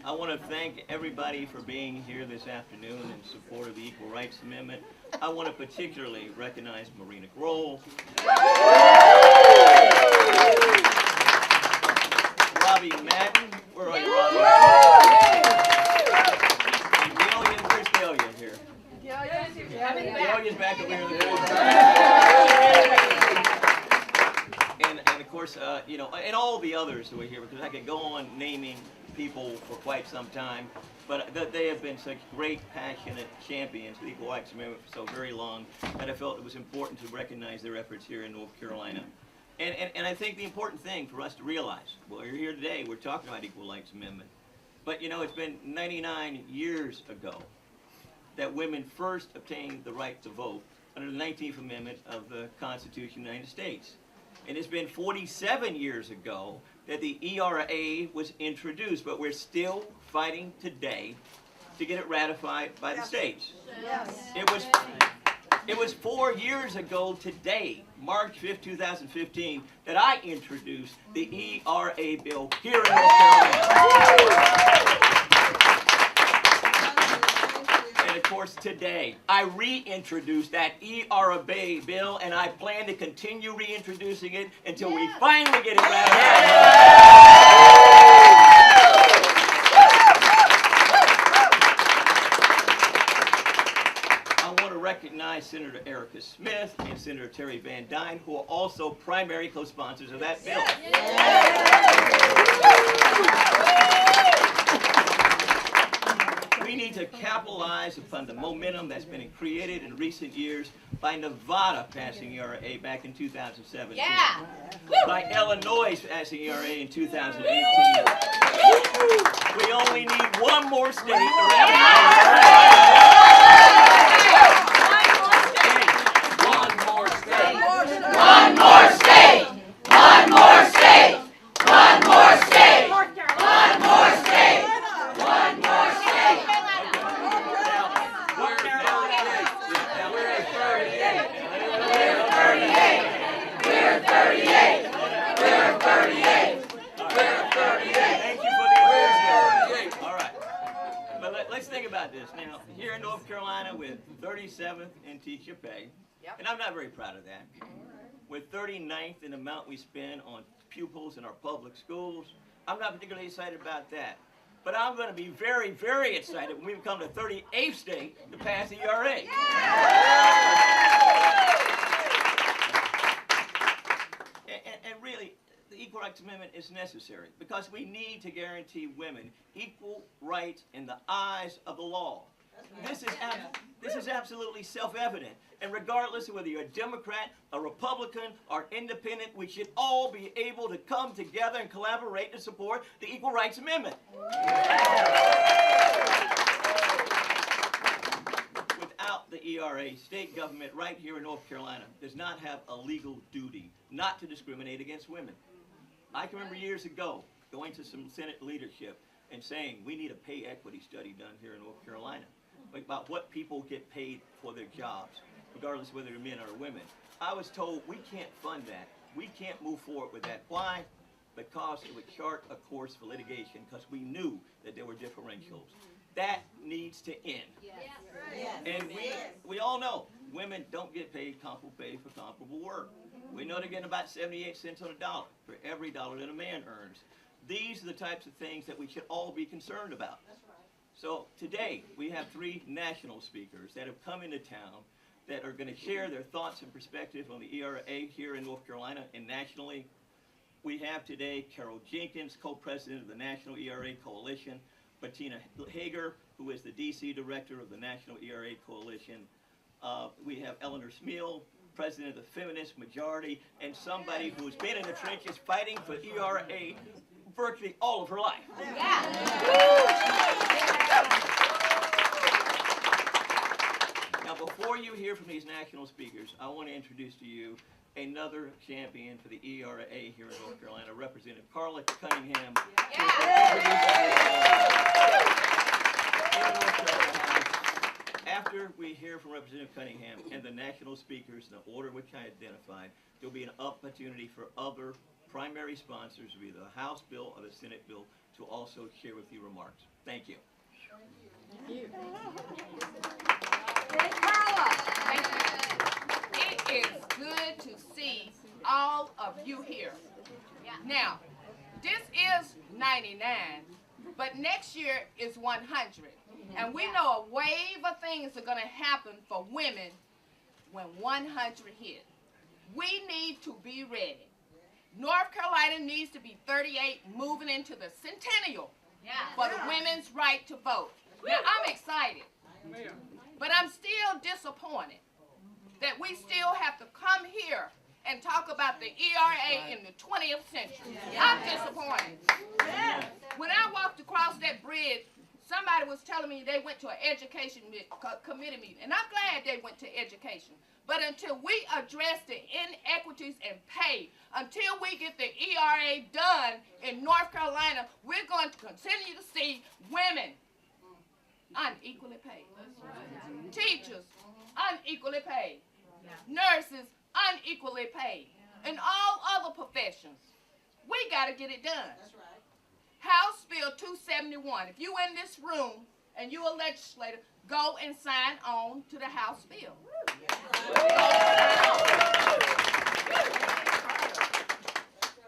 I want to thank everybody for being here this afternoon in support of the Equal Rights Amendment. I want to particularly recognize Marina Grohl, Robbie Madden. Where are you, Robbie? Delia, where's Delia here? Delia's back over here in the corner. And of course, and all the others who are here, because I could go on naming people for quite some time, but they have been such great, passionate champions of the Equal Rights Amendment for so very long that I felt it was important to recognize their efforts here in North Carolina. And I think the important thing for us to realize, well, you're here today, we're talking about Equal Rights Amendment, but it's been 99 years ago that women first obtained the right to vote under the 19th Amendment of the Constitution of the United States. And it's been 47 years ago that the ERA was introduced, but we're still fighting today to get it ratified by the states. Yes. It was 4 years ago today, March 5th, 2015, that I introduced the ERA bill here in North Carolina. And of course, today, I reintroduced that ERA bill, and I plan to continue reintroducing it until we finally get it ratified. I want to recognize Senator Erica Smith and Senator Terry Van Dyne, who are also primary co-sponsors of that bill. We need to capitalize upon the momentum that's been created in recent years by Nevada passing ERA back in 2017. Yeah. By Illinois passing ERA in 2018. We only need one more state to ratify. One more state. One more state. One more state. One more state. One more state. One more state. We're at 38. We're 38. We're 38. We're 38. Thank you for the enthusiasm. All right. But let's think about this. Now, here in North Carolina, with 37th in teacher pay, and I'm not very proud of that. With 39th in the amount we spend on pupils in our public schools, I'm not particularly excited about that. But I'm going to be very, very excited when we become the 38th state to pass the ERA. And really, the Equal Rights Amendment is necessary because we need to guarantee women equal rights in the eyes of the law. This is absolutely self-evident. And regardless of whether you're a Democrat, a Republican, or independent, we should all be able to come together and collaborate to support the Equal Rights Amendment. Without the ERA, state government right here in North Carolina does not have a legal duty not to discriminate against women. I can remember years ago going to some Senate leadership and saying we need a pay equity study done here in North Carolina about what people get paid for their jobs, regardless of whether they're men or women. I was told we can't fund that. We can't move forward with that. Why? Because it would chart a course for litigation because we knew that there were differentials. That needs to end. And we all know women don't get paid comparable pay for comparable work. We know they're getting about 78 cents on a dollar for every dollar that a man earns. These are the types of things that we should all be concerned about. So today we have 3 national speakers that have come into town that are going to share their thoughts and perspectives on the ERA here in North Carolina and nationally. We have today Carol Jenkins, co-president of the National ERA Coalition, Bettina Hager, who is the DC director of the National ERA Coalition. We have Eleanor Smeal, president of the Feminist Majority, and somebody who's been in the trenches fighting for ERA virtually all of her life. Now, before you hear from these national speakers, I want to introduce to you another champion for the ERA here in North Carolina, Representative Carla Cunningham. After we hear from Representative Cunningham and the national speakers in the order which I identified, there'll be an opportunity for other primary sponsors of either the House bill or the Senate bill to also share with you remarks. Thank you. Carla, it is good to see all of you here. Now, this is 99, but next year is 100. And we know a wave of things are going to happen for women when 100 hit. We need to be ready. North Carolina needs to be 38 moving into the centennial for the women's right to vote. Now, I'm excited, but I'm still disappointed that we still have to come here and talk about the ERA in the 20th century. I'm disappointed. When I walked across that bridge, somebody was telling me they went to an education committee meeting, and I'm glad they went to education. But until we address the inequities in pay, until we get the ERA done in North Carolina, we're going to continue to see women unequally paid. Teachers unequally paid. Nurses unequally paid. And all other professions. We got to get it done. House Bill 271. If you in this room and you a legislator, go and sign on to the House bill.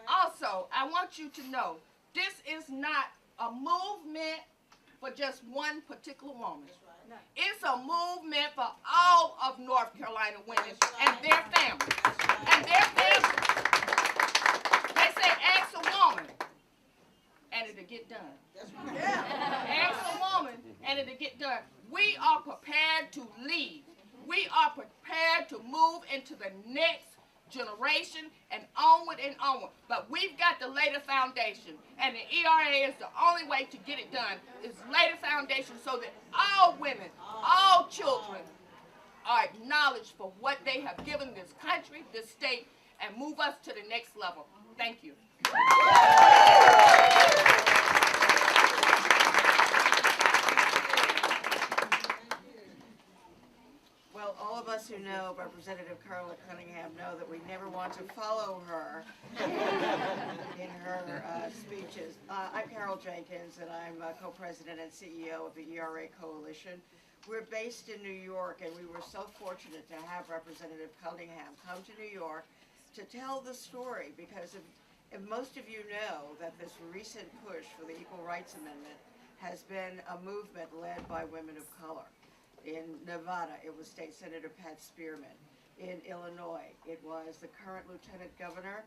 Also, I want you to know, this is not a movement for just one particular woman. It's a movement for all of North Carolina women and their families. And their families. They say, ask a woman, and it'll get done. Ask a woman, and it'll get done. We are prepared to lead. We are prepared to move into the next generation and onward and onward. But we've got to lay the foundation. And the ERA is the only way to get it done, is lay the foundation so that all women, all children are acknowledged for what they have given this country, this state, and move us to the next level. Thank you. Well, all of us who know Representative Carla Cunningham know that we never want to follow her in her speeches. I'm Carol Jenkins, and I'm co-president and CEO of the ERA Coalition. We're based in New York, and we were so fortunate to have Representative Cunningham come to New York to tell the story, because if most of you know that this recent push for the Equal Rights Amendment has been a movement led by women of color. In Nevada, it was State Senator Pat Spearman. In Illinois, it was the current Lieutenant Governor,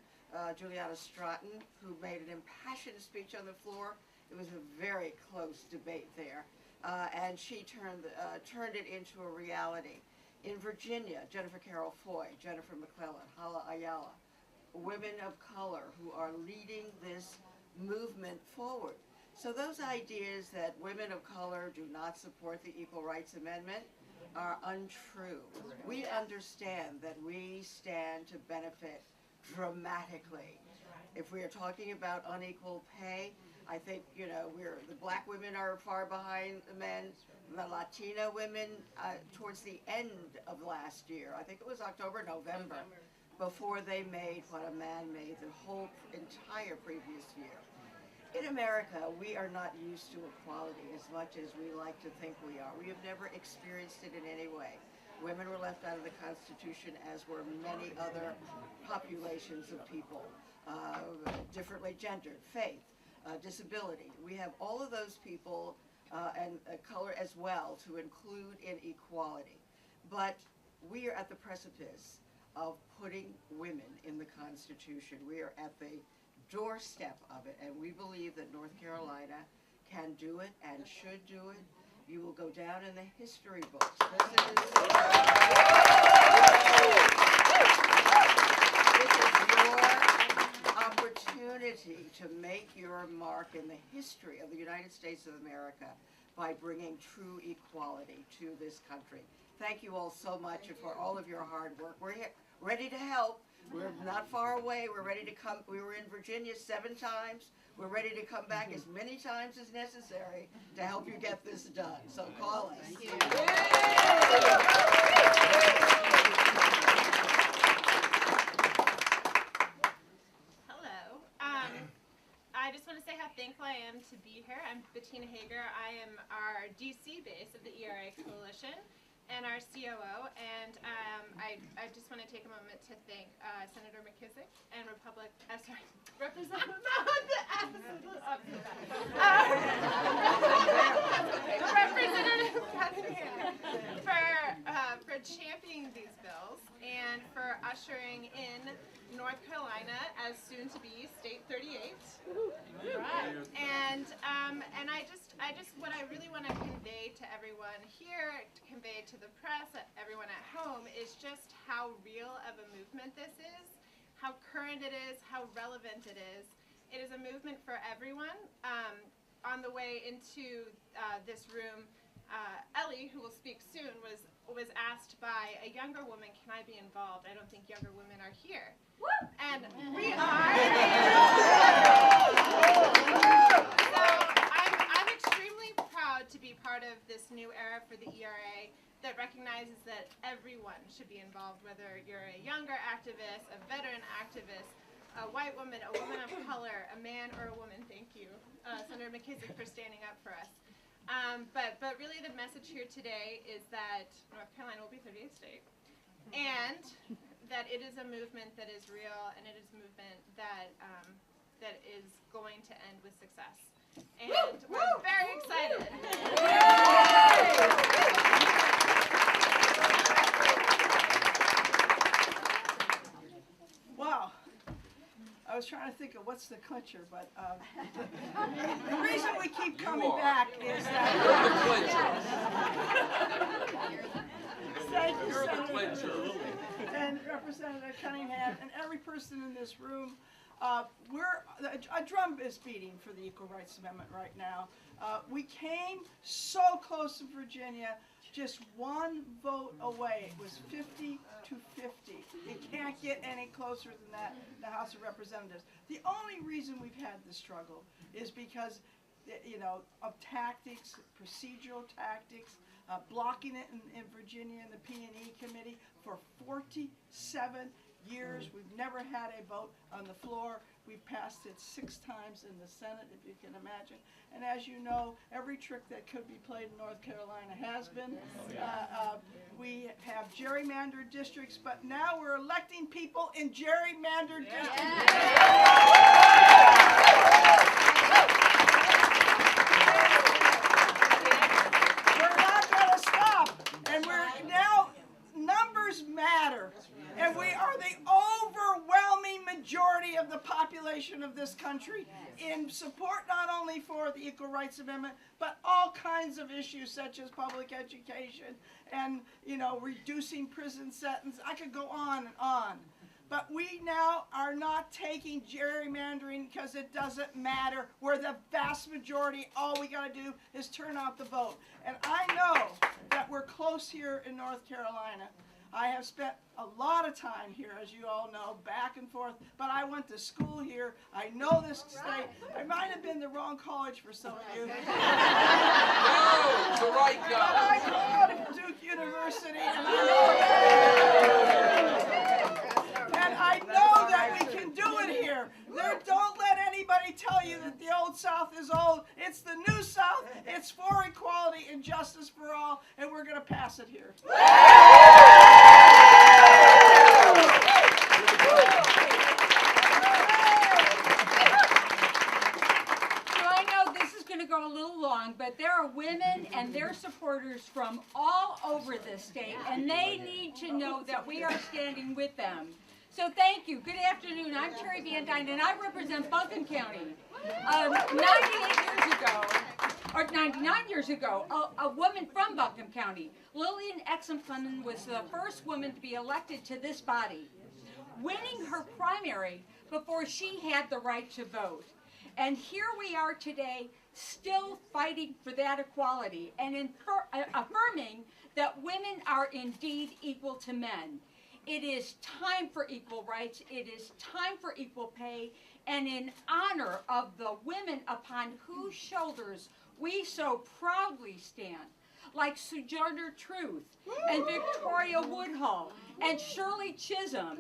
Juliana Stratton, who made an impassioned speech on the floor. It was a very close debate there. And she turned it into a reality. In Virginia, Jennifer Carroll Foy, Jennifer McClellan, Hala Ayala, women of color who are leading this movement forward. So those ideas that women of color do not support the Equal Rights Amendment are untrue. We understand that we stand to benefit dramatically. If we are talking about unequal pay, I think, you know, the black women are far behind the men, the Latina women towards the end of last year, I think it was October, November, before they made what a man made the whole entire previous year. In America, we are not used to equality as much as we like to think we are. We have never experienced it in any way. Women were left out of the Constitution, as were many other populations of people, differently gendered, faith, disability. We have all of those people and color as well to include in equality. But we are at the precipice of putting women in the Constitution. We are at the doorstep of it, and we believe that North Carolina can do it and should do it. You will go down in the history books. This is your opportunity to make your mark in the history of the United States of America by bringing true equality to this country. Thank you all so much for all of your hard work. We're here, ready to help. We're not far away. We're ready to come. We were in Virginia 7 times. We're ready to come back as many times as necessary to help you get this done. So call us. Thank you. Hello. am to be here. I'm Bettina Hager. I am our DC base of the ERA Coalition and our COO. And I just want to take a moment to thank Senator McKissick and Representative Representative Cunningham for championing these bills and for ushering in North Carolina as soon to be State 38. Right. And I just what I really want to convey to everyone here, to convey to the press, everyone at home, is just how real of a movement this is, how current it is, how relevant it is. It is a movement for everyone. On the way into this room, Ellie, who will speak soon, was asked by a younger woman, "Can I be involved?" I don't think younger women are here. Woo! And we are. So I'm extremely proud to be part of this new era for the ERA that recognizes that everyone should be involved, whether you're a younger activist, a veteran activist, a white woman, a woman of color, a man or a woman. Thank you, Senator McKissick, for standing up for us. But really the message here today is that North Carolina will be 38th state, and that it is a movement that is real, and it is a movement that that is going to end with success. And we're very excited. Wow. I was trying to think of what's the clincher, but the reason we keep coming back is that... Thank you, Senator and Representative Cunningham and every person in this room. A drum is beating for the Equal Rights Amendment right now. We came so close in Virginia, just one vote away. It was 50 to 50. It can't get any closer than that in the House of Representatives. The only reason we've had this struggle is because, you know, of tactics, procedural tactics, blocking it in Virginia in the P&E committee for 47 years. We've never had a vote on the floor. We've passed it 6 times in the Senate, if you can imagine. And as you know, every trick that could be played in North Carolina has been. We have gerrymandered districts, but now we're electing people in gerrymandered districts. We're not going to stop. And we're now, numbers matter. And we are the overwhelming majority of the population of this country in support not only for the Equal Rights Amendment, but all kinds of issues such as public education and, you know, reducing prison sentence. I could go on and on. But we now are not taking gerrymandering because it doesn't matter. We're the vast majority. All we got to do is turn out the vote. And I know that we're close here in North Carolina. I have spent a lot of time here, as you all know, back and forth, but I went to school here. I know this state. I might have been the wrong college for some of you. No, the right But guy. I grew out of Duke University, and I know that we can do it here. Don't let anybody tell you that the old South is old. It's the new South. It's for equality and justice for all, and we're going to pass it here. Go a little long, but there are women and their supporters from all over this state, and they need to know that we are standing with them. So thank you. Good afternoon. I'm Terry Van Dyne, and I represent Buncombe County. 99 years ago, a woman from Buncombe County, Lillian Exum Clemens, was the first woman to be elected to this body, winning her primary before she had the right to vote. And here we are today, still fighting for that equality and affirming that women are indeed equal to men. It is time for equal rights. It is time for equal pay. And in honor of the women upon whose shoulders we so proudly stand, like Sojourner Truth and Victoria Woodhull and Shirley Chisholm,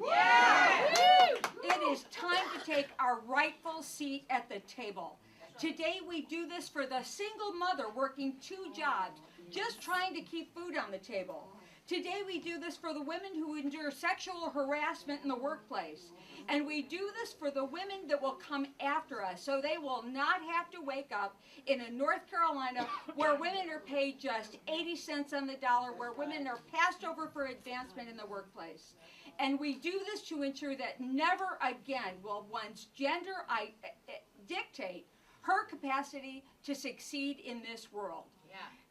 it is time to take our rightful seat at the table. Today we do this for the single mother working 2 jobs, just trying to keep food on the table. Today we do this for the women who endure sexual harassment in the workplace. And we do this for the women that will come after us, so they will not have to wake up in a North Carolina where women are paid just 80 cents on the dollar, where women are passed over for advancement in the workplace. And we do this to ensure that never again will one's gender dictate her capacity to succeed in this world.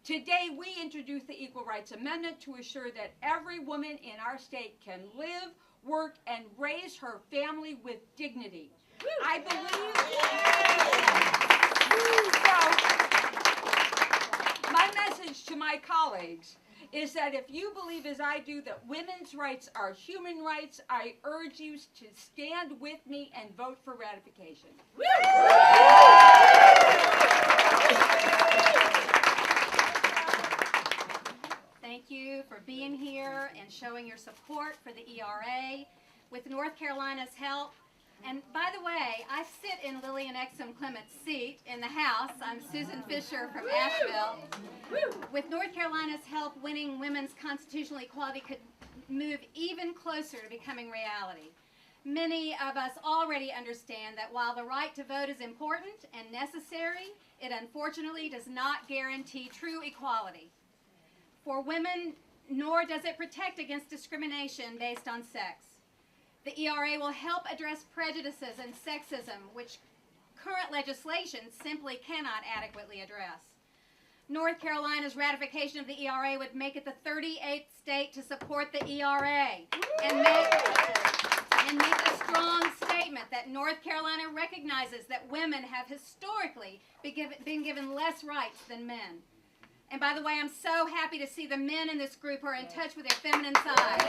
Today, we introduce the Equal Rights Amendment to assure that every woman in our state can live, work, and raise her family with dignity. I believe, so, my message to my colleagues is that if you believe as I do that women's rights are human rights, I urge you to stand with me and vote for ratification. Thank you for being here and showing your support for the ERA. With North Carolina's help, and by the way, I sit in Lillian Exum Clement's seat in the House. I'm Susan Fisher from Asheville. With North Carolina's help, winning women's constitutional equality could move even closer to becoming reality. Many of us already understand that while the right to vote is important and necessary, it unfortunately does not guarantee true equality for women, nor does it protect against discrimination based on sex. The ERA will help address prejudices and sexism, which current legislation simply cannot adequately address. North Carolina's ratification of the ERA would make it the 38th state to support the ERA and make a strong statement that North Carolina recognizes that women have historically been given less rights than men. And by the way, I'm so happy to see the men in this group who are in touch with their feminine side. We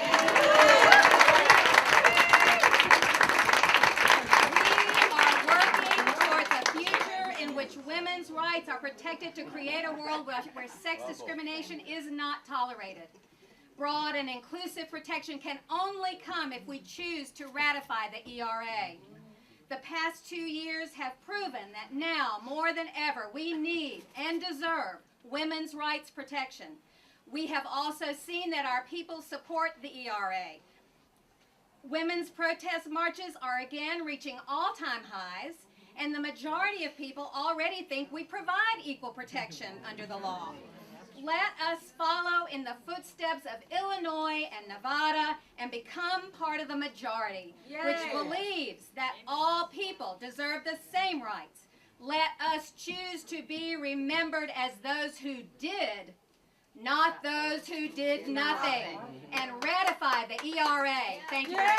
are working towards a future in which women's rights are protected to create a world where sex discrimination is not tolerated. Broad and inclusive protection can only come if we choose to ratify the ERA. The past 2 years have proven that now, more than ever, we need and deserve women's rights protection. We have also seen that our people support the ERA. Women's protest marches are again reaching all-time highs, and the majority of people already think we provide equal protection under the law. Let us follow in the footsteps of Illinois and Nevada and become part of the majority, which believes that all people deserve the same rights. Let us choose to be remembered as those who did, not those who did nothing, and ratify the ERA. Thank you very much.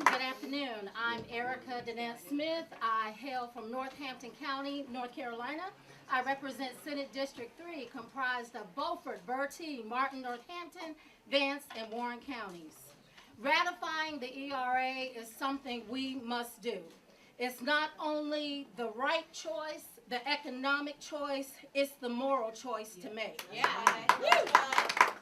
Good afternoon. I'm Erica Danette Smith. I hail from Northampton County, North Carolina. I represent Senate District 3, comprised of Beaufort, Bertie, Martin, Northampton, Vance, and Warren counties. Ratifying the ERA is something we must do. It's not only the right choice, the economic choice, it's the moral choice to make.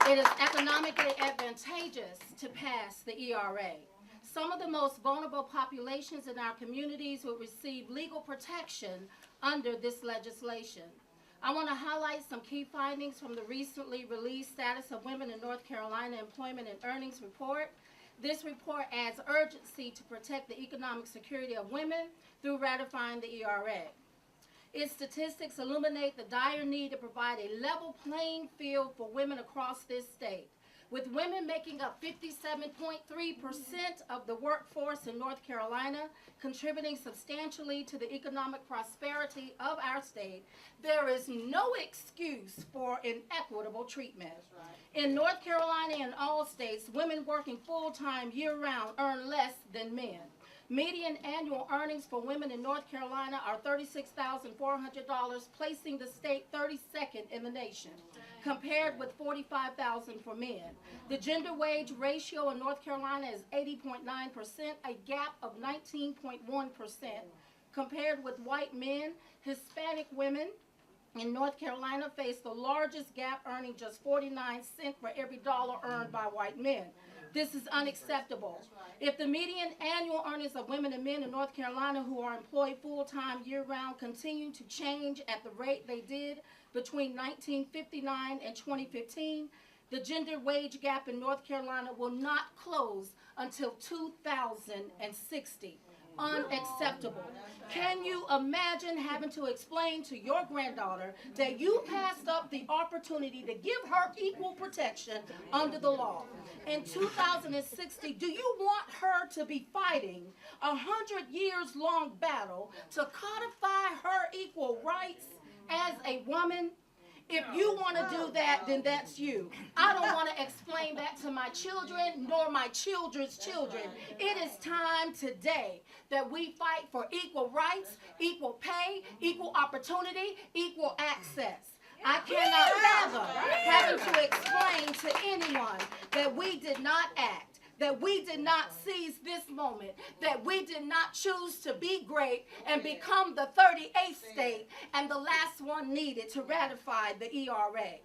It is economically advantageous to pass the ERA. Some of the most vulnerable populations in our communities will receive legal protection under this legislation. I want to highlight some key findings from the recently released Status of Women in North Carolina Employment and Earnings Report. This report adds urgency to protect the economic security of women through ratifying the ERA. Its statistics illuminate the dire need to provide a level playing field for women across this state, with women making up 57.3% of the workforce in North Carolina, contributing substantially to the economic prosperity of our state. There is no excuse for inequitable treatment. In North Carolina and all states, women working full-time year-round earn less than men. Median annual earnings for women in North Carolina are $36,400, placing the state 32nd in the nation, compared with $45,000 for men. The gender wage ratio in North Carolina is 80.9%, a gap of 19.1%. Compared with white men, Hispanic women in North Carolina face the largest gap, earning just 49 cents for every dollar earned by white men. This is unacceptable. If the median annual earnings of women and men in North Carolina who are employed full-time year-round continue to change at the rate they did between 1959 and 2015, the gender wage gap in North Carolina will not close until 2060. Unacceptable. Can you imagine having to explain to your granddaughter that you passed up the opportunity to give her equal protection under the law? In 2060, do you want her to be fighting a 100-years-long battle to codify her equal rights as a woman? If you want to do that, then that's you. I don't want to explain that to my children nor my children's children. It is time today that we fight for equal rights, equal pay, equal opportunity, equal access. I cannot fathom having to explain to anyone that we did not act, that we did not seize this moment, that we did not choose to be great and become the 38th state and the last one needed to ratify the ERA.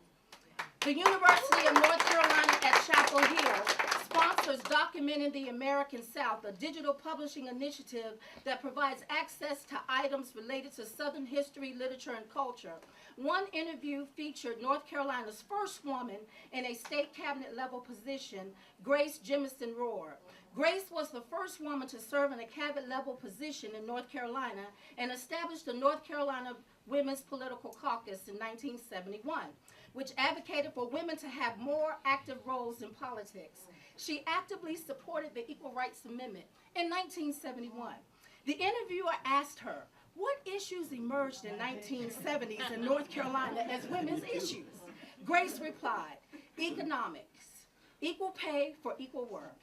The University of North Carolina at Chapel Hill sponsors Documenting the American South, a digital publishing initiative that provides access to items related to Southern history, literature, and culture. One interview featured North Carolina's first woman in a state cabinet level position, Grace Jemison Rohr. Grace was the first woman to serve in a cabinet level position in North Carolina and established the North Carolina Women's Political Caucus in 1971, which advocated for women to have more active roles in politics. She actively supported the Equal Rights Amendment in 1971. The interviewer asked her, what issues emerged in 1970s in North Carolina as women's issues? Grace replied, economics, equal pay for equal work.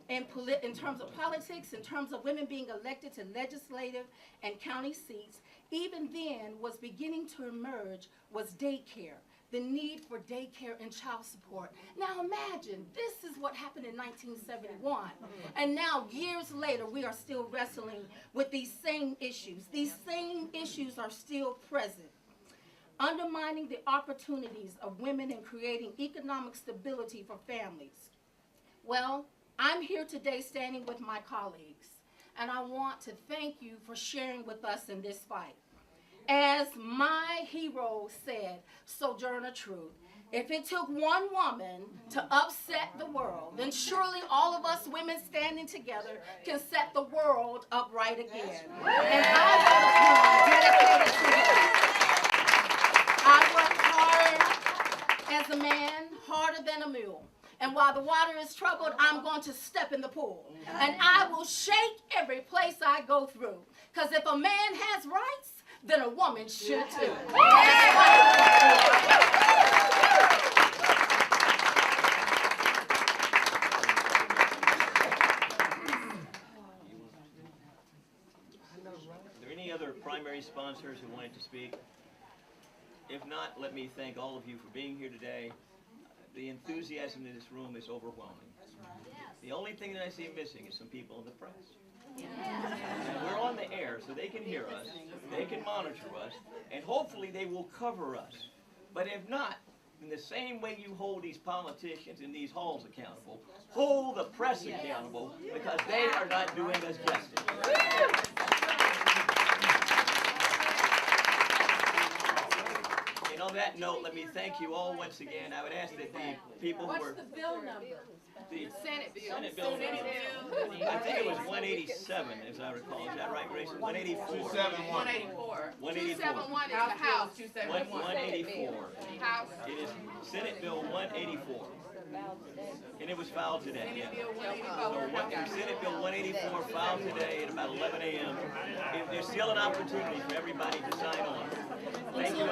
In terms of politics, in terms of women being elected to legislative and county seats, even then was beginning to emerge was daycare, the need for daycare and child support. Now imagine, this is what happened in 1971. And now, years later, we are still wrestling with these same issues. These same issues are still present. Undermining the opportunities of women and creating economic stability for families. Well, I'm here today standing with my colleagues, and I want to thank you for sharing with us in this fight. As my hero said, Sojourner Truth, if it took one woman to upset the world, then surely all of us women standing together can set the world upright again. And I was dedicated to that. I worked hard as a man, harder than a mule. And while the water is troubled, I'm going to step in the pool. And I will shake every place I go through. Because if a man has rights, then a woman should too. Are there any other primary sponsors who wanted to speak? If not, let me thank all of you for being here today. The enthusiasm in this room is overwhelming. The only thing that I see missing is some people in the press. And we're on the air, so they can hear us, they can monitor us, and hopefully they will cover us. But if not, in the same way you hold these politicians in these halls accountable, hold the press accountable, because they are not doing us justice. And on that note, let me thank you all once again. I would ask that the people who were... What's the bill number? The Senate bill. Senate bill. I think it was 187, as I recall. Is that right, Grace? 184. 184. 184. 271 is the House. 271. 184. House. It is Senate Bill 184. And it was filed today. Senate Yeah. Bill So 184. Senate Bill 184 filed today at about 11 a.m. There's still an opportunity for everybody to sign on. Thank you.